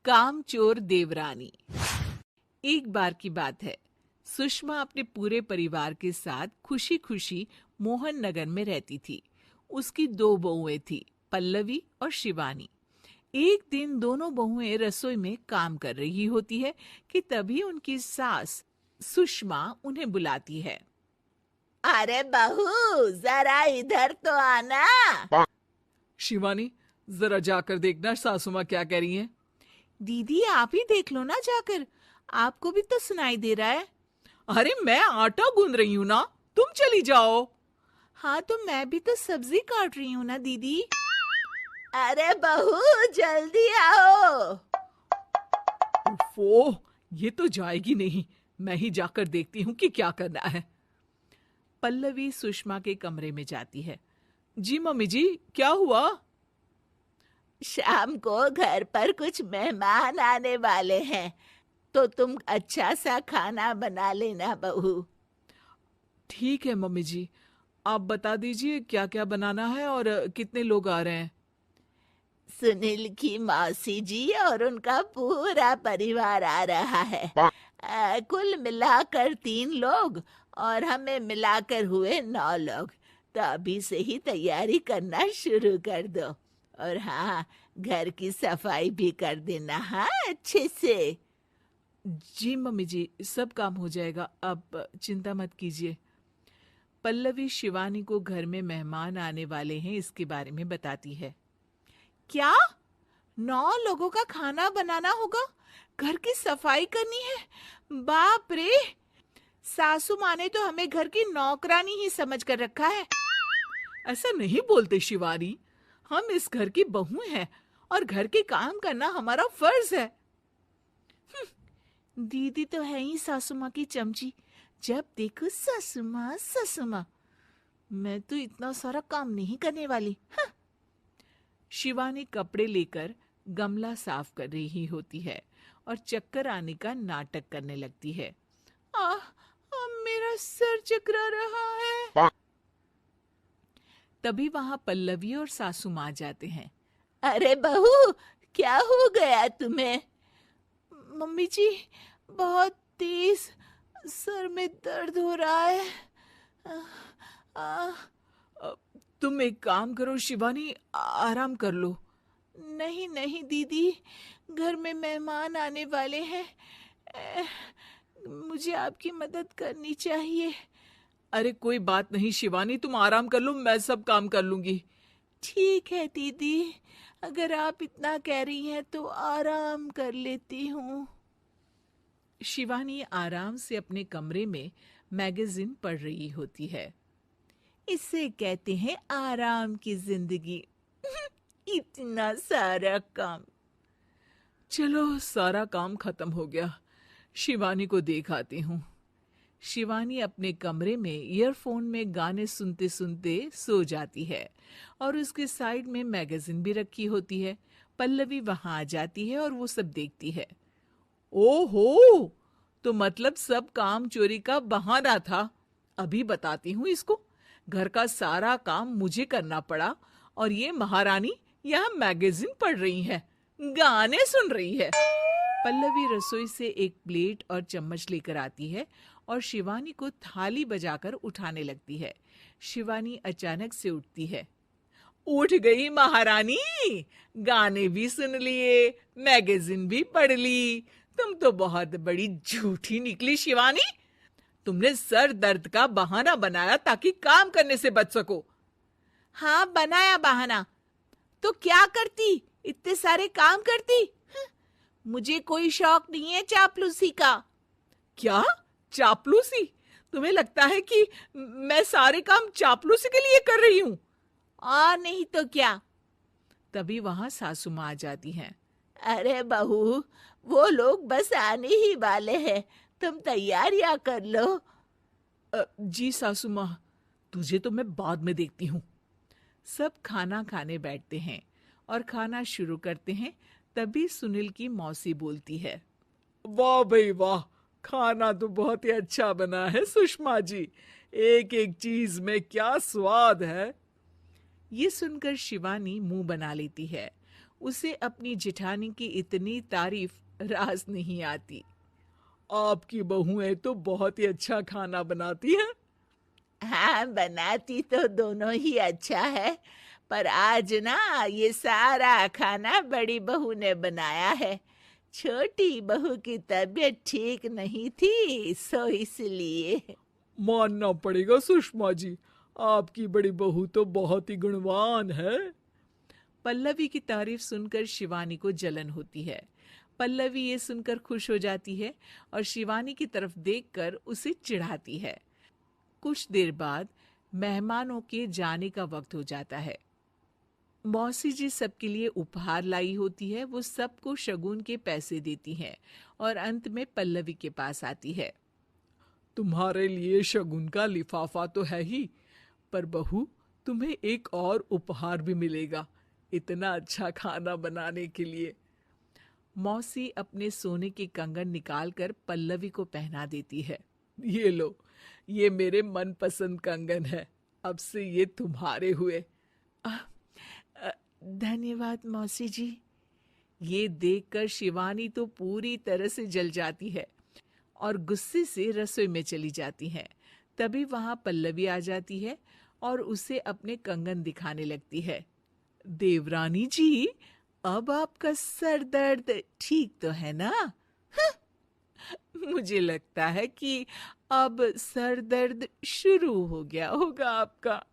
कामचोर देवरानी। एक बार की बात है, सुषमा अपने पूरे परिवार के साथ खुशी खुशी मोहन नगर में रहती थी। उसकी दो बहुएं थी, पल्लवी और शिवानी। एक दिन दोनों बहुएं रसोई में काम कर रही होती है कि तभी उनकी सास सुषमा उन्हें बुलाती है। अरे बहू, जरा इधर तो आना। शिवानी, जरा जाकर देखना सासू माँ क्या कह रही हैं। दीदी आप ही देख लो ना जाकर, आपको भी तो सुनाई दे रहा है। अरे मैं आटा गूंद रही हूँ ना, तुम चली जाओ। हाँ तो मैं भी तो सब्जी काट रही हूँ ना दीदी। अरे बहू, जल्दी आओ। उफ़ो, ये तो जाएगी नहीं। मैं ही जाकर देखती हूँ कि क्या करना है। पल्लवी सुषमा के कमरे में जाती है। जी मम्मी जी, क्या हुआ? शाम को घर पर कुछ मेहमान आने वाले हैं, तो तुम अच्छा सा खाना बना लेना बहू। ठीक है मम्मी जी, आप बता दीजिए क्या क्या बनाना है और कितने लोग आ रहे हैं। सुनील की मौसी जी और उनका पूरा परिवार आ रहा है। कुल मिलाकर 3 लोग, और हमें मिलाकर हुए 9 लोग। तो अभी से ही तैयारी करना शुरू कर दो। और हाँ, घर की सफाई भी कर देना, हाँ, अच्छे से। जी मम्मी जी, सब काम हो जाएगा, आप चिंता मत कीजिए। पल्लवी शिवानी को घर में मेहमान आने वाले हैं इसके बारे में बताती है। क्या? 9 लोगों का खाना बनाना होगा, घर की सफाई करनी है? बाप रे! सासू माँ ने तो हमें घर की नौकरानी ही समझ कर रखा है। ऐसा नहीं बोलते शिवानी, हम इस घर की बहू हैं और घर के काम करना हमारा फर्ज है। दीदी तो है ही सासू माँ की चमची, जब देखो सासू माँ सासू माँ। मैं तो इतना सारा काम नहीं करने वाली। हाँ। शिवानी कपड़े लेकर गमला साफ कर रही होती है और चक्कर आने का नाटक करने लगती है। मेरा सर चकरा रहा है। तभी वहां पल्लवी और सासू माँ जाते हैं। अरे बहू, क्या हो गया तुम्हें? मम्मी जी, बहुत तेज सर में दर्द हो रहा है। आ, आ, तुम एक काम करो शिवानी, आराम कर लो। नहीं नहीं दीदी, घर में मेहमान आने वाले हैं, ए, मुझे आपकी मदद करनी चाहिए। अरे कोई बात नहीं शिवानी, तुम आराम कर लो, मैं सब काम कर लूंगी। ठीक है दीदी, अगर आप इतना कह रही हैं तो आराम कर लेती हूँ। शिवानी आराम से अपने कमरे में मैगजीन पढ़ रही होती है। इसे कहते हैं आराम की जिंदगी। इतना सारा काम। चलो सारा काम खत्म हो गया, शिवानी को देख आती हूँ। शिवानी अपने कमरे में ईयरफोन में गाने सुनते सुनते सो जाती है और उसके साइड में मैगजीन भी रखी होती है। पल्लवी वहां आ जाती है और वो सब देखती है। ओहो, तो मतलब सब काम चोरी का बहाना था। अभी बताती हूँ इसको। घर का सारा काम मुझे करना पड़ा और ये महारानी यहाँ मैगजीन पढ़ रही है, गाने सुन रही है। पल्लवी रसोई से एक प्लेट और चम्मच लेकर आती है और शिवानी को थाली बजाकर उठाने लगती है। शिवानी अचानक से उठती है। उठ गई महारानी, गाने भी सुन लिए, मैगजीन भी पढ़ ली। तुम तो बहुत बड़ी झूठी निकली शिवानी। तुमने सर दर्द का बहाना बनाया ताकि काम करने से बच सको। हाँ बनाया बहाना, तो क्या करती, इतने सारे काम करती। मुझे कोई शौक नहीं है चापलूसी का। क्या चापलूसी? तुम्हें लगता है कि मैं सारे काम चापलूसी के लिए कर रही हूँ? और नहीं तो क्या। तभी वहां सासू माँ आ जाती हैं। अरे बहू, वो लोग बस आने ही वाले हैं, तुम तैयारियां कर लो। जी सासू माँ, तुझे तो मैं बाद में देखती हूँ। सब खाना खाने बैठते हैं और खाना शुरू करते हैं। तभी सुनील की मौसी बोलती है। वाह भाई वाह, खाना तो बहुत ही अच्छा बना है सुषमा जी, एक एक चीज में क्या स्वाद है। ये सुनकर शिवानी मुंह बना लेती है। उसे अपनी जिठानी की इतनी तारीफ रास नहीं आती। आपकी बहुएं तो बहुत ही अच्छा खाना बनाती हैं। हाँ, बनाती तो दोनों ही अच्छा है, पर आज ना ये सारा खाना बड़ी बहू ने बनाया है। छोटी बहू की तबीयत ठीक नहीं थी, सो इसलिए। मानना पड़ेगा सुषमा जी, आपकी बड़ी बहू तो बहुत ही गुणवान है। पल्लवी की तारीफ सुनकर शिवानी को जलन होती है। पल्लवी ये सुनकर खुश हो जाती है और शिवानी की तरफ देखकर उसे चिढ़ाती है। कुछ देर बाद मेहमानों के जाने का वक्त हो जाता है। मौसी जी सबके लिए उपहार लाई होती है। वो सबको शगुन के पैसे देती हैं और अंत में पल्लवी के पास आती है। तुम्हारे लिए शगुन का लिफाफा तो है ही, पर बहू तुम्हें एक और उपहार भी मिलेगा इतना अच्छा खाना बनाने के लिए। मौसी अपने सोने के कंगन निकालकर पल्लवी को पहना देती है। ये लो, ये मेरे मनपसंद कंगन है, अब से ये तुम्हारे हुए। अ, धन्यवाद मौसी जी। ये देखकर शिवानी तो पूरी तरह से जल जाती है और गुस्से से रसोई में चली जाती है। तभी वहां पल्लवी आ जाती है और उसे अपने कंगन दिखाने लगती है। देवरानी जी, अब आपका सर दर्द ठीक तो है ना? मुझे लगता है कि अब सर दर्द शुरू हो गया होगा आपका।